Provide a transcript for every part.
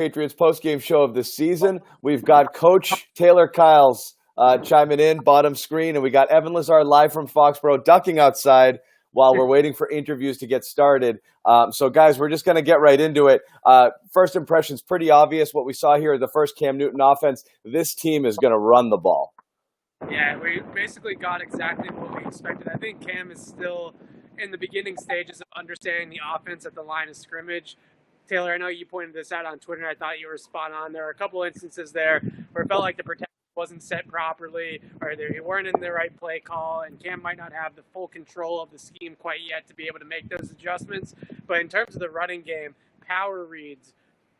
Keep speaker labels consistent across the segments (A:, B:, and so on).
A: Patriots postgame show of the season. We've got Coach Taylor Kyles chiming in, bottom screen, and we got Evan Lazar live from Foxborough ducking outside while we're waiting for interviews to get started. So, guys, we're just going to get right into it. First impressions, pretty obvious. What we saw here, the first Cam Newton offense, this team is going to run the ball.
B: Yeah, we basically got exactly what we expected. I think Cam is still in the beginning stages of understanding the offense at the line of scrimmage. Taylor, I know you pointed this out on Twitter, and I thought you were spot on. There were a couple instances there where it felt like the protection wasn't set properly, or they weren't in the right play call, and Cam might not have the full control of the scheme quite yet to be able to make those adjustments. But in terms of the running game, power reads,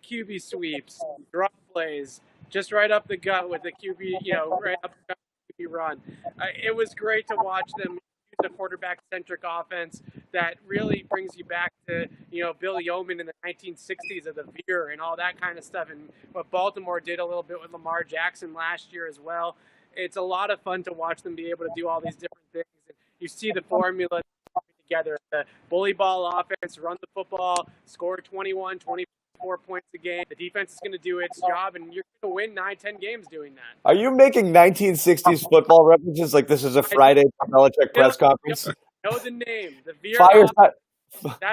B: QB sweeps, drop plays, just right up the gut with the QB, right up the gut with the QB run. It was great to watch them a quarterback-centric offense that really brings you back to, Bill Yeoman in the 1960s of the veer and all that kind of stuff, and what Baltimore did a little bit with Lamar Jackson last year as well. It's a lot of fun to watch them be able to do all these different things. And you see the formula together. The bully ball offense, run the football, score 21, 24 points a game. The defense is going to do its job, and you're going to win 9-10 games doing that.
A: Are you making 1960s football references like this is a Friday Belichick press conference?
B: Know the name. The veer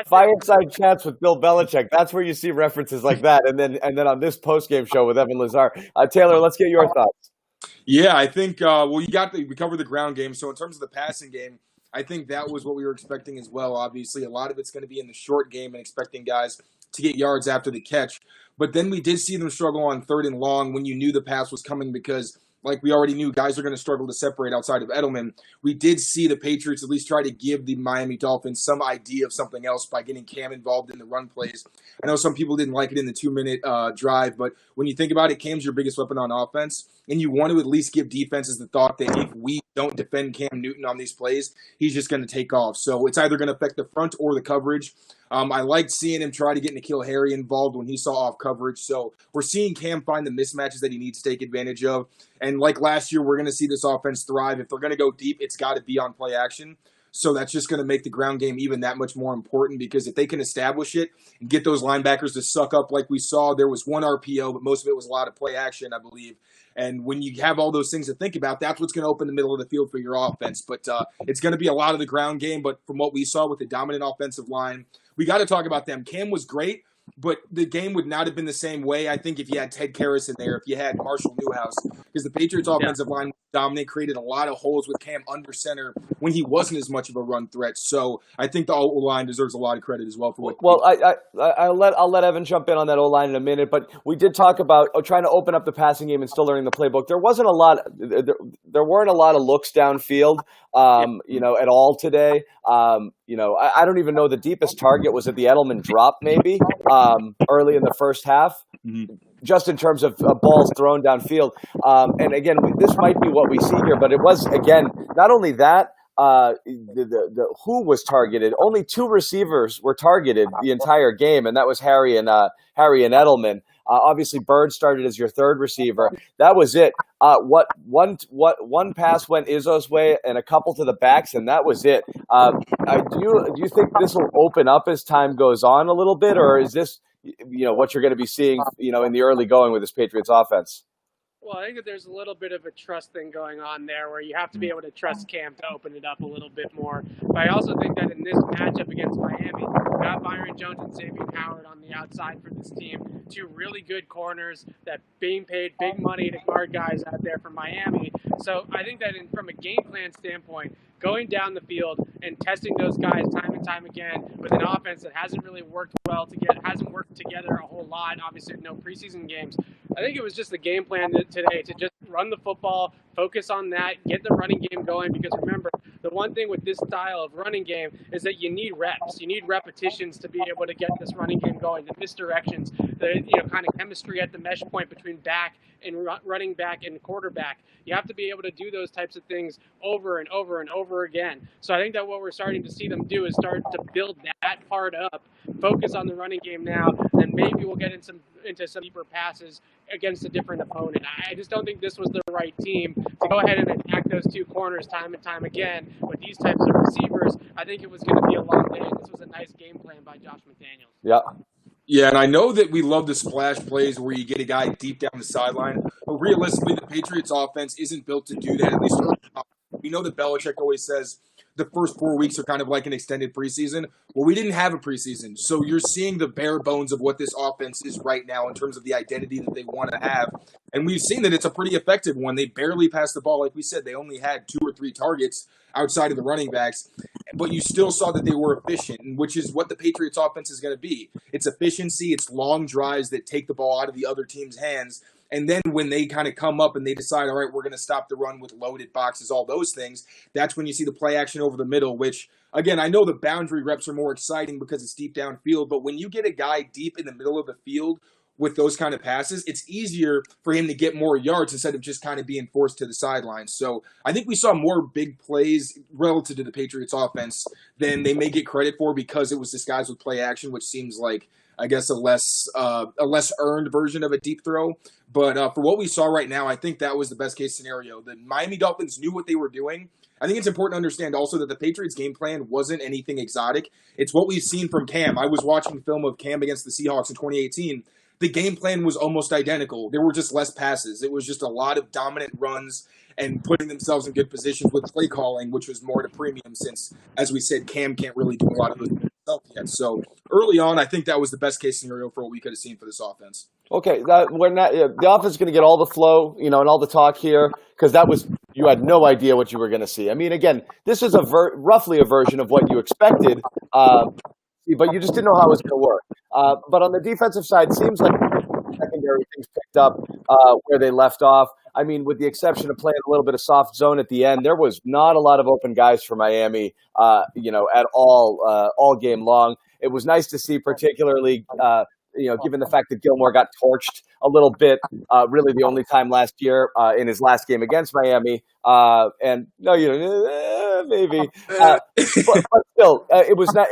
A: Fireside chats with Bill Belichick. That's where you see references like that. And then on this postgame show with Evan Lazar. Taylor, let's get your thoughts.
C: Yeah, I think we covered the ground game. So in terms of the passing game, I think that was what we were expecting as well. Obviously, a lot of it's going to be in the short game and expecting guys to get yards after the catch. But then we did see them struggle on third and long when you knew the pass was coming because, like we already knew, guys are going to struggle to separate outside of Edelman. We did see the Patriots at least try to give the Miami Dolphins some idea of something else by getting Cam involved in the run plays. I know some people didn't like it in the 2-minute drive, but when you think about it, Cam's your biggest weapon on offense, and you want to at least give defenses the thought that if we don't defend Cam Newton on these plays, he's just going to take off. So it's either going to affect the front or the coverage. I liked seeing him try to get N'Keal Harry involved when he saw off coverage. So we're seeing Cam find the mismatches that he needs to take advantage of. And like last year, we're going to see this offense thrive. If they're going to go deep, it's got to be on play action. So that's just going to make the ground game even that much more important because if they can establish it and get those linebackers to suck up like we saw, there was one RPO, but most of it was a lot of play action, I believe. And when you have all those things to think about, that's what's going to open the middle of the field for your offense. But it's going to be a lot of the ground game. But from what we saw with the dominant offensive line, we got to talk about them. Cam was great, but the game would not have been the same way, I think, if you had Ted Karras in there, if you had Marshall Newhouse, because the Patriots' offensive line was dominant, created a lot of holes with Cam under center when he wasn't as much of a run threat. So I think the O-line deserves a lot of credit as well for what.
A: Well, I'll let Evan jump in on that O-line in a minute, but we did talk about trying to open up the passing game and still learning the playbook. There wasn't a lot. There weren't a lot of looks downfield, at all today. I don't even know the deepest target was at the Edelman drop, maybe early in the first half. Mm-hmm. Just in terms of balls thrown downfield. And again, this might be what we see here, but it was, again, not only that, who was targeted. Only 2 receivers were targeted the entire game, and that was Harry and Edelman. Obviously, Bird started as your third receiver. That was it. One pass went Izzo's way and a couple to the backs, and that was it. Do you think this will open up as time goes on a little bit, or is this what you're going to be seeing in the early going with this Patriots offense?
B: Well, I think that there's a little bit of a trust thing going on there where you have to be able to trust Cam to open it up a little bit more. But I also think that in this matchup against Miami, you got Byron Jones and Xavier Howard on the outside for this team. 2 really good corners that being paid big money to guard guys out there for Miami. So I think that from a game plan standpoint, going down the field and testing those guys time and time again with an offense that hasn't really worked hasn't worked together a whole lot, obviously no preseason games. I think it was just the game plan today to just run the football, focus on that, get the running game going, because remember, the one thing with this style of running game is that you need reps. You need repetitions to be able to get this running game going, the misdirections, the kind of chemistry at the mesh point between back and running back and quarterback. You have to be able to do those types of things over and over and over again. So I think that what we're starting to see them do is start to build that part up, focus on the running game now, and maybe we'll get into some deeper passes against a different opponent. I just don't think this was the right team to go ahead and attack those 2 corners time and time again with these types of receivers. I think it was going to be a long day, and this was a nice game plan by Josh McDaniels.
A: Yeah.
C: Yeah, and I know that we love the splash plays where you get a guy deep down the sideline, but realistically, the Patriots' offense isn't built to do that, at least early on. We know that Belichick always says the first 4 weeks are kind of like an extended preseason. Well, we didn't have a preseason, so you're seeing the bare bones of what this offense is right now in terms of the identity that they want to have. And we've seen that it's a pretty effective one. They barely passed the ball. Like we said, they only had 2 or 3 targets outside of the running backs, but you still saw that they were efficient, which is what the Patriots offense is going to be. It's efficiency, it's long drives that take the ball out of the other team's hands. And then when they kind of come up and they decide, all right, we're going to stop the run with loaded boxes, all those things, that's when you see the play action over the middle, which, again, I know the boundary reps are more exciting because it's deep downfield, but when you get a guy deep in the middle of the field with those kind of passes, it's easier for him to get more yards instead of just kind of being forced to the sidelines. So I think we saw more big plays relative to the Patriots offense than they may get credit for because it was disguised with play action, which seems like, I guess, a less earned version of a deep throw. But for what we saw right now, I think that was the best case scenario. The Miami Dolphins knew what they were doing. I think it's important to understand also that the Patriots game plan wasn't anything exotic. It's what we've seen from Cam. I was watching film of Cam against the Seahawks in 2018. The game plan was almost identical. There were just less passes. It was just a lot of dominant runs and putting themselves in good positions with play calling, which was more to premium since, as we said, Cam can't really do a lot of those himself yet. So early on, I think that was the best case scenario for what we could have seen for this offense.
A: Okay, the offense is going to get all the flow, and all the talk here because you had no idea what you were going to see. I mean, again, this is roughly a version of what you expected, but you just didn't know how it was going to work. But on the defensive side, seems like secondary things picked up where they left off. I mean, with the exception of playing a little bit of soft zone at the end, there was not a lot of open guys for Miami, at all game long. It was nice to see, particularly, given the fact that Gilmore got torched a little bit, really the only time last year in his last game against Miami. Maybe. But still, it was not.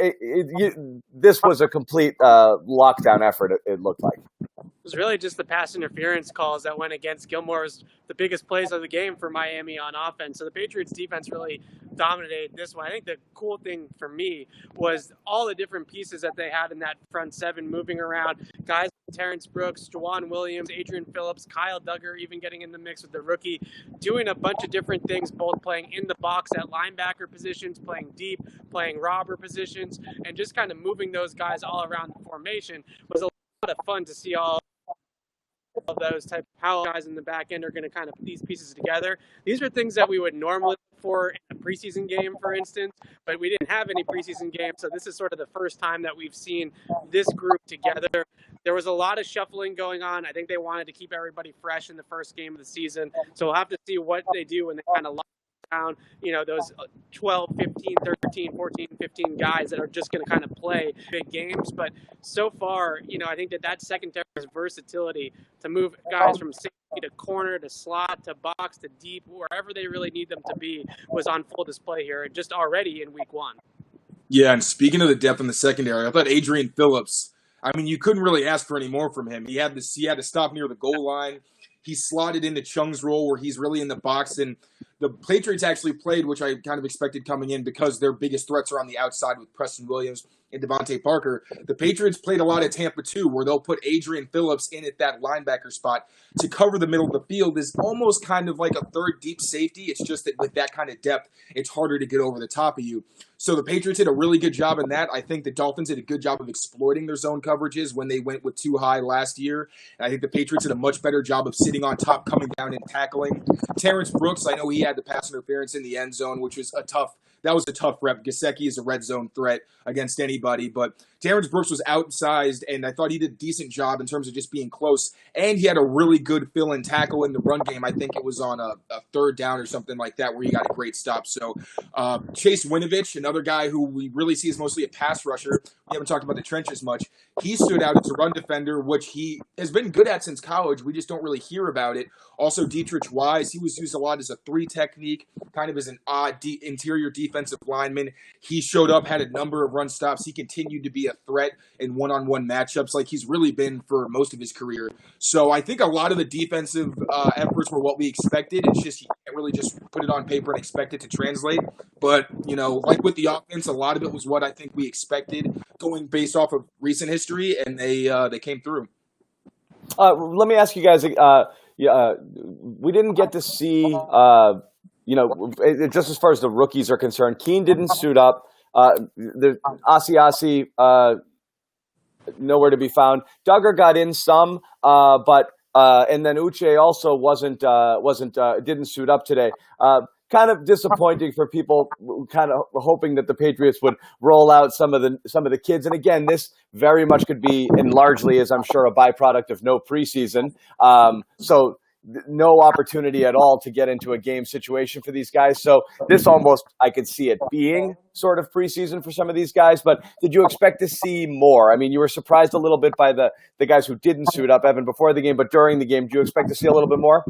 A: This was a complete lockdown effort. It looked like.
B: It was really just the pass interference calls that went against Gilmore's the biggest plays of the game for Miami on offense. So the Patriots defense really dominated this one. I think the cool thing for me was all the different pieces that they had in that front seven moving around. Guys like Terrence Brooks, Juwan Williams, Adrian Phillips, Kyle Duggar even getting in the mix with the rookie, doing a bunch of different things, both playing in the box at linebacker positions, playing deep, playing robber positions, and just kind of moving those guys all around the formation was a lot of fun to see all of those type of how guys in the back end are going to kind of put these pieces together. These are things that we would normally look for in a preseason game, for instance, but we didn't have any preseason games, so this is sort of the first time that we've seen this group together. There was a lot of shuffling going on. I think they wanted to keep everybody fresh in the first game of the season, so we'll have to see what they do when they kind of lock down, those 12, 15, 13, 14, 15 guys that are just going to kind of play big games. But so far, I think that secondary's versatility to move guys from safety to corner to slot to box to deep, wherever they really need them to be, was on full display here just already in week one.
C: Yeah, and speaking of the depth in the secondary, I thought Adrian Phillips, you couldn't really ask for any more from him. He had to stop near the goal line. He slotted into Chung's role where he's really in the box. And the Patriots actually played, which I kind of expected coming in because their biggest threats are on the outside with Preston Williams and Devontae Parker. The Patriots played a lot at Tampa too, where they'll put Adrian Phillips in at that linebacker spot to cover the middle of the field. Is almost kind of like a third deep safety. It's just that with that kind of depth, it's harder to get over the top of you. So the Patriots did a really good job in that. I think the Dolphins did a good job of exploiting their zone coverages when they went with too high last year. And I think the Patriots did a much better job of sitting on top, coming down and tackling. Terrence Brooks, I know he had the pass interference in the end zone, which was a tough rep. Gesicki is a red zone threat against anybody, but Terrence Brooks was outsized, and I thought he did a decent job in terms of just being close, and he had a really good fill-in tackle in the run game. I think it was on a third down or something like that where he got a great stop. So Chase Winovich, another guy who we really see as mostly a pass rusher. We haven't talked about the trenches much. He stood out as a run defender, which he has been good at since college. We just don't really hear about it. Also, Dietrich Wise, he was used a lot as a three technique, kind of as an odd interior defensive lineman. He showed up, had a number of run stops. He continued to be a threat in one-on-one matchups like he's really been for most of his career. So I think a lot of the defensive efforts were what we expected. It's just you can't really just put it on paper and expect it to translate. But, like with the offense, a lot of it was what I think we expected. going based off of recent history, and they came through.
A: Let me ask you guys. We didn't get to see, just as far as the rookies are concerned. Keene didn't suit up. The Asi, nowhere to be found. Duggar got in some, but and then Uche also didn't suit up today. Kind of disappointing for people, kind of hoping that the Patriots would roll out some of the kids. And again, this very much could be, and largely is, I'm sure, a byproduct of no preseason. So no opportunity at all to get into a game situation for these guys. So this almost, I could see it being sort of preseason for some of these guys. But did you expect to see more? I mean, you were surprised a little bit by the guys who didn't suit up, Evan, before the game, but during the game, do you expect to see a little bit more?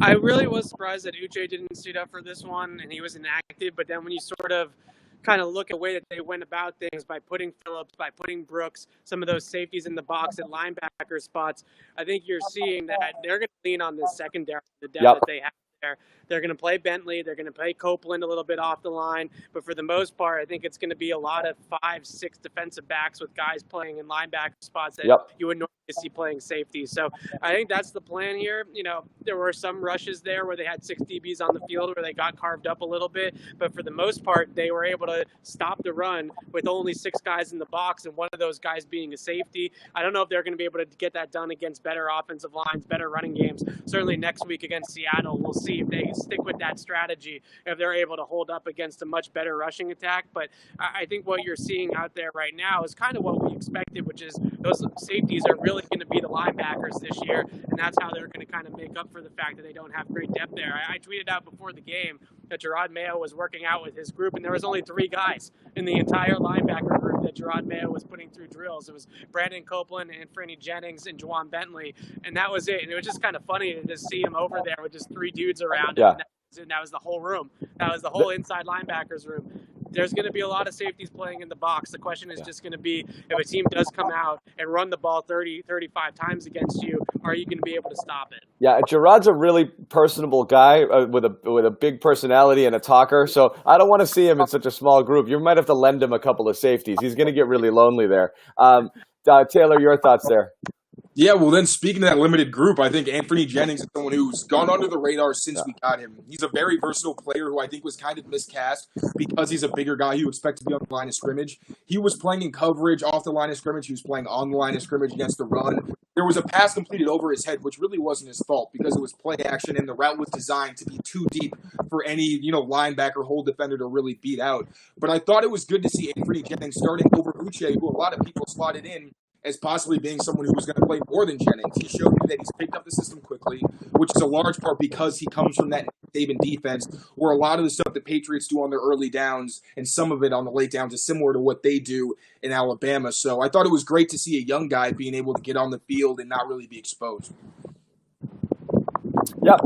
B: I really was surprised that Uche didn't suit up for this one, and he was inactive. But then when you sort of kind of look at the way that they went about things by putting Phillips, by putting Brooks, some of those safeties in the box at linebacker spots, I think you're seeing that they're going to lean on the secondary, the depth that they have there. They're going to play Bentley. They're going to play Copeland a little bit off the line. But for the most part, I think it's going to be a lot of 5-6 defensive backs with guys playing in linebacker spots that you would normally see playing safety. So I think that's the plan here. You know, there were some rushes there where they had 6 DBs on the field where they got carved up a little bit. But for the most part, they were able to stop the run with only 6 guys in the box and one of those guys being a safety. I don't know if they're going to be able to get that done against better offensive lines, better running games. Certainly next week against Seattle, we'll see if they stick with that strategy, if they're able to hold up against a much better rushing attack. But I think what you're seeing out there right now is kind of what we expected, which is those safeties are really going to be the linebackers this year, and that's how they're going to kind of make up for the fact that they don't have great depth there. I tweeted out before the game that Gerard Mayo was working out with his group, and there was only 3 guys in the entire linebacker group that Gerard Mayo was putting through drills. It was Brandon Copeland and Franny Jennings and Juwan Bentley, and that was it. And it was just kind of funny to just see him over there with just 3 dudes around him. And that was the whole room. That was the whole inside linebackers room. There's going to be a lot of safeties playing in the box. The question is just going to be, if a team does come out and run the ball 30, 35 times against you, are you going to be able to stop it?
A: Yeah, Gerard's a really personable guy with a big personality and a talker. So I don't want to see him in such a small group. You might have to lend him a couple of safeties. He's going to get really lonely there. Taylor, your thoughts there?
C: Yeah, well, then speaking of that limited group, I think Anthony Jennings is someone who's gone under the radar since we got him. He's a very versatile player who I think was kind of miscast because he's a bigger guy you expect to be on the line of scrimmage. He was playing in coverage off the line of scrimmage. He was playing on the line of scrimmage against the run. There was a pass completed over his head, which really wasn't his fault because it was play action and the route was designed to be too deep for any, linebacker, hold defender to really beat out. But I thought it was good to see Anthony Jennings starting over Uche, who a lot of people slotted in as possibly being someone who was going to play more than Jennings. He showed me that he's picked up the system quickly, which is a large part because he comes from that Saban defense where a lot of the stuff the Patriots do on their early downs and some of it on the late downs is similar to what they do in Alabama. So I thought it was great to see a young guy being able to get on the field and not really be exposed.
A: Yeah.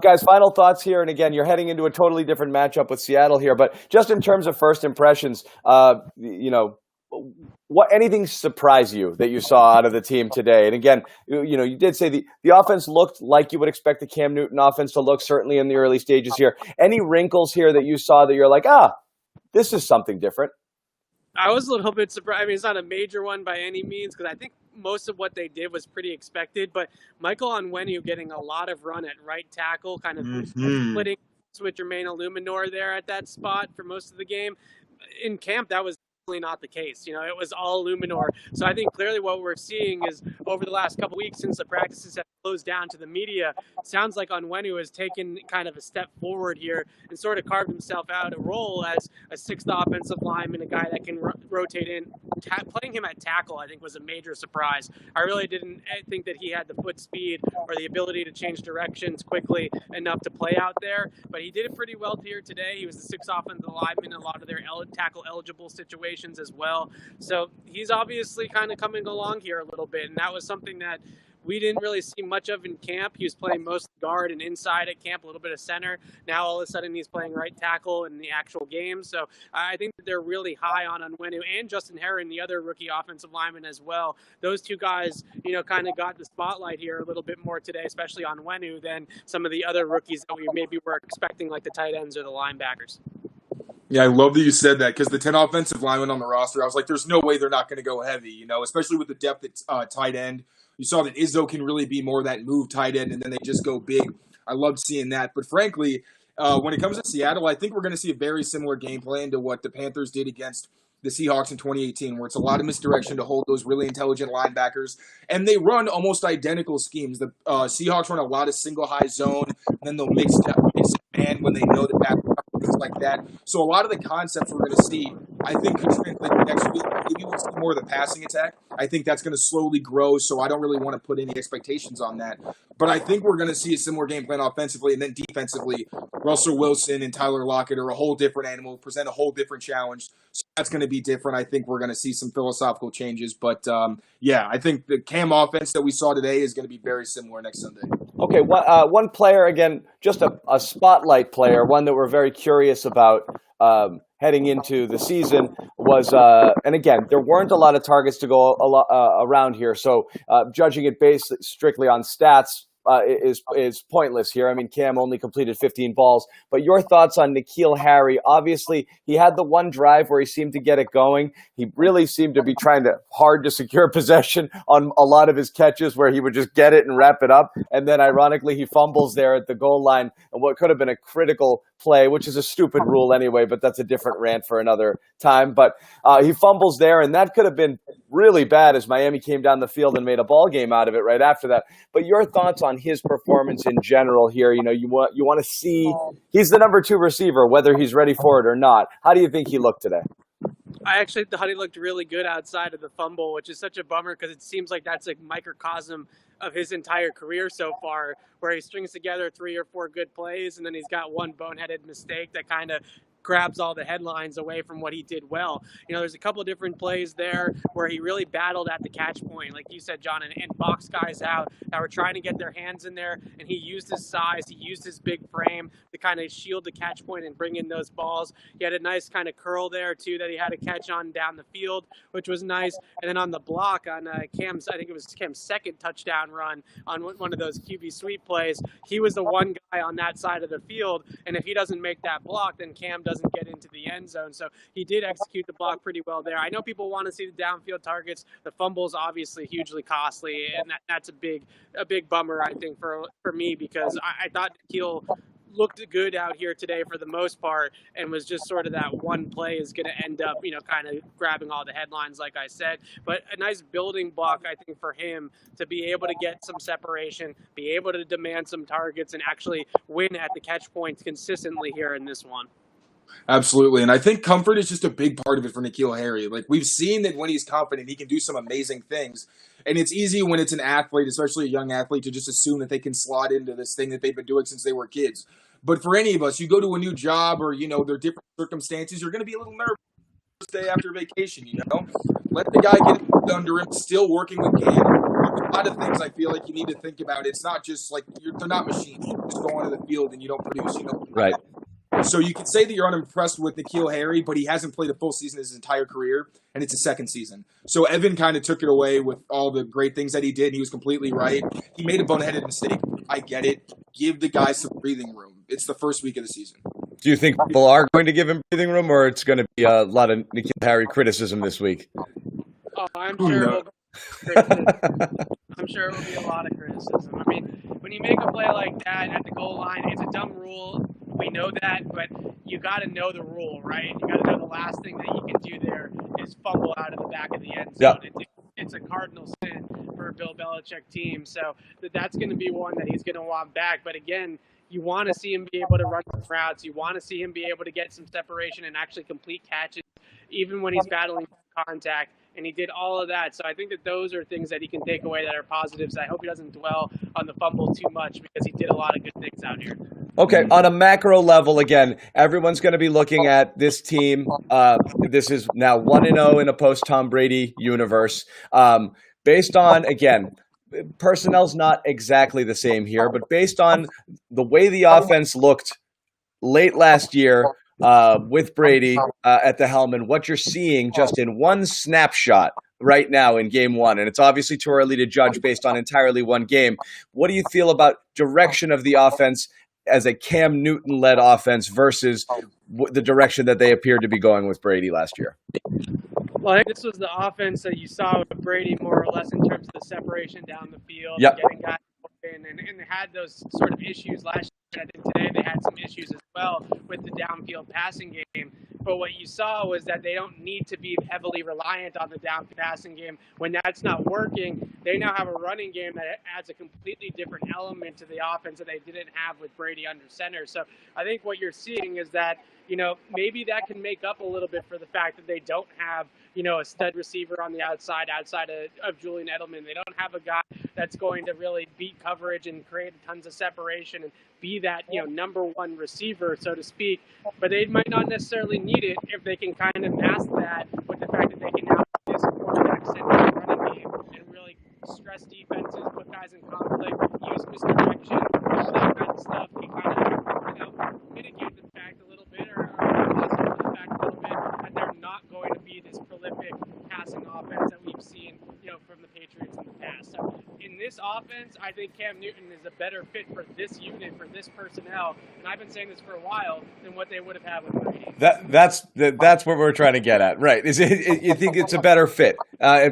A: Guys, final thoughts here. And again, you're heading into a totally different matchup with Seattle here. But just in terms of first impressions, anything surprise you that you saw out of the team today? And again, you did say the offense looked like you would expect the Cam Newton offense to look, certainly in the early stages here. Any wrinkles here that you saw that you're like, this is something different?
B: I was a little bit surprised. I mean, it's not a major one by any means because I think most of what they did was pretty expected. But Michael Onwenu getting a lot of run at right tackle, kind of splitting with Jermaine Illuminor there at that spot for most of the game. In camp, that was not the case. It was all Illuminor. So I think clearly what we're seeing is over the last couple weeks since the practices have closed down to the media, it sounds like Onwenu has taken kind of a step forward here and sort of carved himself out a role as a 6th offensive lineman, a guy that can rotate in. Playing him at tackle, I think, was a major surprise. I really didn't think that he had the foot speed or the ability to change directions quickly enough to play out there, but he did it pretty well here today. He was the 6th offensive lineman in a lot of their tackle-eligible situations as well. So he's obviously kind of coming along here a little bit, and that was something that we didn't really see much of in camp. He was playing most guard and inside at camp, a little bit of center. Now all of a sudden he's playing right tackle in the actual game. So I think that they're really high on Onwenu and Justin Herron, the other rookie offensive lineman as well. Those 2 guys, kind of got the spotlight here a little bit more today, especially Onwenu, than some of the other rookies that we maybe were expecting, like the tight ends or the linebackers.
C: Yeah, I love that you said that because the 10 offensive linemen on the roster, I was like, there's no way they're not going to go heavy, especially with the depth at tight end. You saw that Izzo can really be more that move tight end, and then they just go big. I loved seeing that. But frankly, when it comes to Seattle, I think we're going to see a very similar game plan to what the Panthers did against the Seahawks in 2018, where it's a lot of misdirection to hold those really intelligent linebackers. And they run almost identical schemes. The Seahawks run a lot of single high zone, and then they'll mix it man when they know the back, things like that. So a lot of the concepts we're going to see, I think, could translate next week. Maybe we'll see more of the passing attack. I think that's going to slowly grow, so I don't really want to put any expectations on that. But I think we're going to see a similar game plan offensively, and then defensively, Russell Wilson and Tyler Lockett are a whole different animal, present a whole different challenge. So that's going to be different. I think we're going to see some philosophical changes. But, I think the Cam offense that we saw today is going to be very similar next Sunday.
A: Okay, one player, again, just a spotlight player, one that we're very curious about heading into the season was, and again, there weren't a lot of targets to go around here, so judging it based strictly on stats is pointless here. I mean, Cam only completed 15 balls, but your thoughts on N'Keal Harry? Obviously, he had the one drive where he seemed to get it going. He really seemed to be trying hard to secure possession on a lot of his catches where he would just get it and wrap it up. And then ironically, he fumbles there at the goal line and what could have been a critical play, which is a stupid rule anyway, but that's a different rant for another time. But he fumbles there, and that could have been really bad as Miami came down the field and made a ball game out of it right after that. But your thoughts on his performance in general here? You want to see, he's the number 2 receiver, whether he's ready for it or not. How do you think he looked today?
B: I actually thought he looked really good outside of the fumble, which is such a bummer because it seems like that's a microcosm of his entire career so far, where he strings together 3 or 4 good plays and then he's got one boneheaded mistake that kind of grabs all the headlines away from what he did well. There's a couple of different plays there where he really battled at the catch point, like you said, John, and boxed guys out that were trying to get their hands in there, and he used his size, he used his big frame to kind of shield the catch point and bring in those balls. He had a nice kind of curl there, too, that he had to catch on down the field, which was nice. And then on the block on Cam's, I think it was Cam's second touchdown run on one of those QB sweep plays, he was the one guy on that side of the field, and if he doesn't make that block, then Cam doesn't get into the end zone. So he did execute the block pretty well there. I know people want to see the downfield targets. The fumble is obviously hugely costly, and that's a big bummer, I think, for me, because I thought N'Keal looked good out here today for the most part, and was just sort of that one play is going to end up, kind of grabbing all the headlines, like I said. But a nice building block, I think, for him to be able to get some separation, be able to demand some targets, and actually win at the catch points consistently here in this one.
C: Absolutely. And I think comfort is just a big part of it for N'Keal Harry. Like, we've seen that when he's confident, he can do some amazing things. And it's easy when it's an athlete, especially a young athlete, to just assume that they can slot into this thing that they've been doing since they were kids. But for any of us, you go to a new job or, there are different circumstances, you're going to be a little nervous day after vacation, Let the guy get it under him, still working with Cam. A lot of things I feel like you need to think about. It's not just like they're not machines. You just go onto the field and you don't produce,
A: Right.
C: So you could say that you're unimpressed with N'Keal Harry, but he hasn't played a full season his entire career, and it's his second season. So Evan kind of took it away with all the great things that he did. He was completely right. He made a boneheaded mistake. I get it. Give the guy some breathing room. It's the first week of the season.
A: Do you think people are going to give him breathing room, or it's going to be a lot of N'Keal Harry criticism this week?
B: Oh, I'm sure I'm sure it will be a lot of criticism. I mean, when you make a play like that at the goal line, it's a dumb rule. We know that, but you got to know the rule, right? You got to know the last thing that you can do there is fumble out of the back of the end zone.
A: Yep.
B: It's a cardinal sin for a Bill Belichick team, so that's going to be one that he's going to want back. But again, you want to see him be able to run some routes. You want to see him be able to get some separation and actually complete catches, even when he's battling contact. And he did all of that. So I think that those are things that he can take away that are positives. I hope he doesn't dwell on the fumble too much because he did a lot of good things out here.
A: Okay, on a macro level, again, everyone's going to be looking at this team. This is now 1-0 in a post-Tom Brady universe. Based on, again, personnel's not exactly the same here, but based on the way the offense looked late last year, with Brady at the helm, and what you're seeing just in one snapshot right now in game one. And it's obviously too early to judge based on entirely one game. What do you feel about direction of the offense as a Cam Newton-led offense versus the direction that they appeared to be going with Brady last year?
B: Well, I think this was the offense that you saw with Brady more or less in terms of the separation down the field,
A: Yep.
B: getting guys open, and they had those sort of issues last year. I think today they had some issues as well with the downfield passing game. But what you saw was that they don't need to be heavily reliant on the downfield passing game. When that's not working, they now have a running game that adds a completely different element to the offense that they didn't have with Brady under center. So I think what you're seeing is that, maybe that can make up a little bit for the fact that they don't have, a stud receiver on the outside of Julian Edelman. They don't have a guy that's going to really beat coverage and create tons of separation and be that, number one receiver, so to speak. But they might not necessarily need it if they can kind of mask that with the fact that they can now have this quarterback-centric running game and really stress defenses, put guys in conflict, use misdirection, all that kind of stuff can kind of, mitigate the fact a little bit or positive the fact a little bit that they're not going to be this prolific passing offense that we've seen, from the Patriots in the past. So in this offense, I think Cam Newton is a better fit for this unit, for this personnel, and I've been saying this for a while, than what they would have had with Brady.
A: That's what we're trying to get at, right? Is it? You think it's a better fit?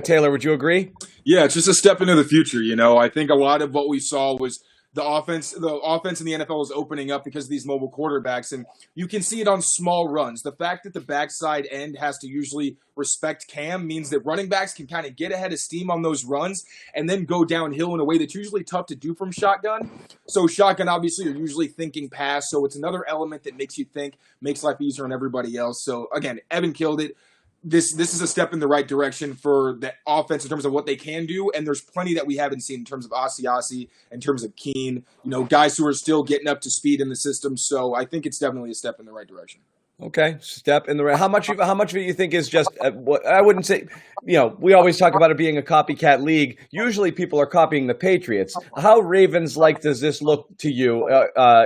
A: Taylor, would you agree?
C: Yeah, it's just a step into the future. I think a lot of what we saw was the offense in the NFL is opening up because of these mobile quarterbacks, and you can see it on small runs. The fact that the backside end has to usually respect Cam means that running backs can kind of get ahead of steam on those runs and then go downhill in a way that's usually tough to do from shotgun. So shotgun, obviously, you're usually thinking pass, so it's another element that makes you think, makes life easier on everybody else. So again, Evan killed it. This is a step in the right direction for the offense in terms of what they can do, and there's plenty that we haven't seen in terms of Asiasi, in terms of Keen, guys who are still getting up to speed in the system. So I think it's definitely a step in the right direction.
A: Okay, step in the right. How much of it you think is just? I wouldn't say. We always talk about it being a copycat league. Usually, people are copying the Patriots. How Ravens-like does this look to you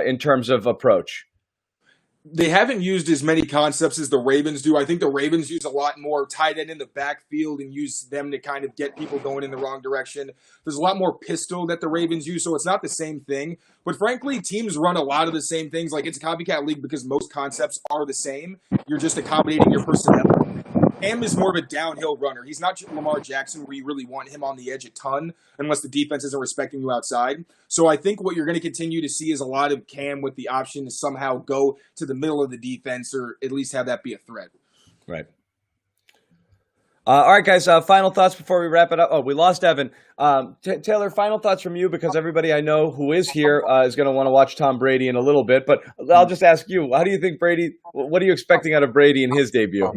A: in terms of approach?
C: They haven't used as many concepts as the Ravens do. I think the Ravens use a lot more tight end in the backfield and use them to kind of get people going in the wrong direction. There's a lot more pistol that the Ravens use, so it's not the same thing. But frankly, teams run a lot of the same things. Like, it's a copycat league because most concepts are the same. You're just accommodating your personnel. Cam is more of a downhill runner. He's not Lamar Jackson where you really want him on the edge a ton unless the defense isn't respecting you outside. So I think what you're going to continue to see is a lot of Cam with the option to somehow go to the middle of the defense or at least have that be a threat.
A: Right. All right, guys, final thoughts before we wrap it up. Oh, we lost Evan. Taylor, final thoughts from you, because everybody I know who is here is going to want to watch Tom Brady in a little bit. But I'll just ask you, how do you think what are you expecting out of Brady in his debut?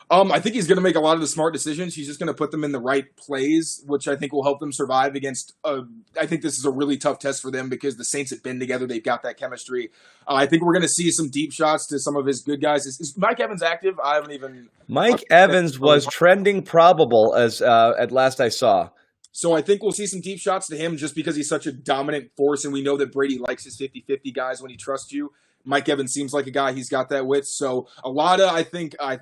C: I think he's going to make a lot of the smart decisions. He's just going to put them in the right plays, which I think will help them survive against I think this is a really tough test for them because the Saints have been together. They've got that chemistry. I think we're going to see some deep shots to some of his good guys. Is Mike Evans active? I haven't even...
A: Mike Evans was trending probable as at last I saw.
C: So I think we'll see some deep shots to him just because he's such a dominant force, and we know that Brady likes his 50-50 guys when he trusts you. Mike Evans seems like a guy he's got that with. So a lot of, I think a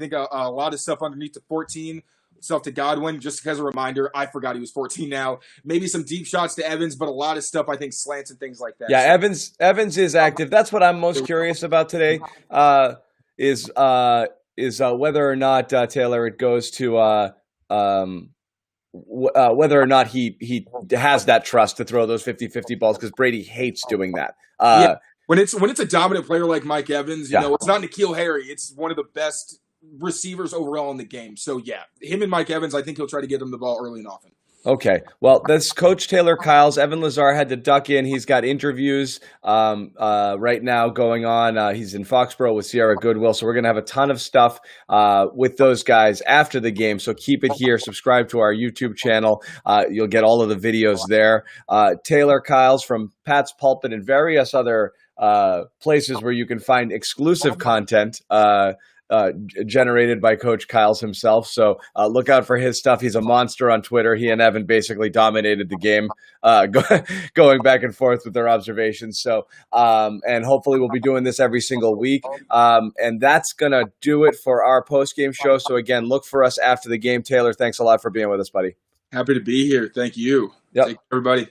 C: lot of stuff underneath the 14, stuff to Godwin, just as a reminder. I forgot he was 14 now. Maybe some deep shots to Evans, but a lot of stuff, I think, slants and things like that.
A: Yeah, so Evans is active. That's what I'm most curious about today, is whether or not, Taylor, it goes to whether or not he has that trust to throw those 50-50 balls, because Brady hates doing that.
C: Yeah. When it's a dominant player like Mike Evans, you know, it's not N'Keal Harry. It's one of the best receivers overall in the game. So, yeah, him and Mike Evans, I think he'll try to get him the ball early and often.
A: Okay. Well, that's Coach Taylor Kyles. Evan Lazar had to duck in. He's got interviews right now going on. He's in Foxborough with Sierra Goodwill. So we're going to have a ton of stuff with those guys after the game. So keep it here. Subscribe to our YouTube channel. You'll get all of the videos there. Taylor Kyles from Pat's Pulpit and various other places where you can find exclusive content generated by Coach Kyles himself. So look out for his stuff. He's a monster on Twitter. He and Evan basically dominated the game, going back and forth with their observations. So, and hopefully we'll be doing this every single week. And that's going to do it for our post-game show. So again, look for us after the game. Taylor, thanks a lot for being with us, buddy.
C: Happy to be here. Thank you.
A: Yep.
C: Thank you, everybody.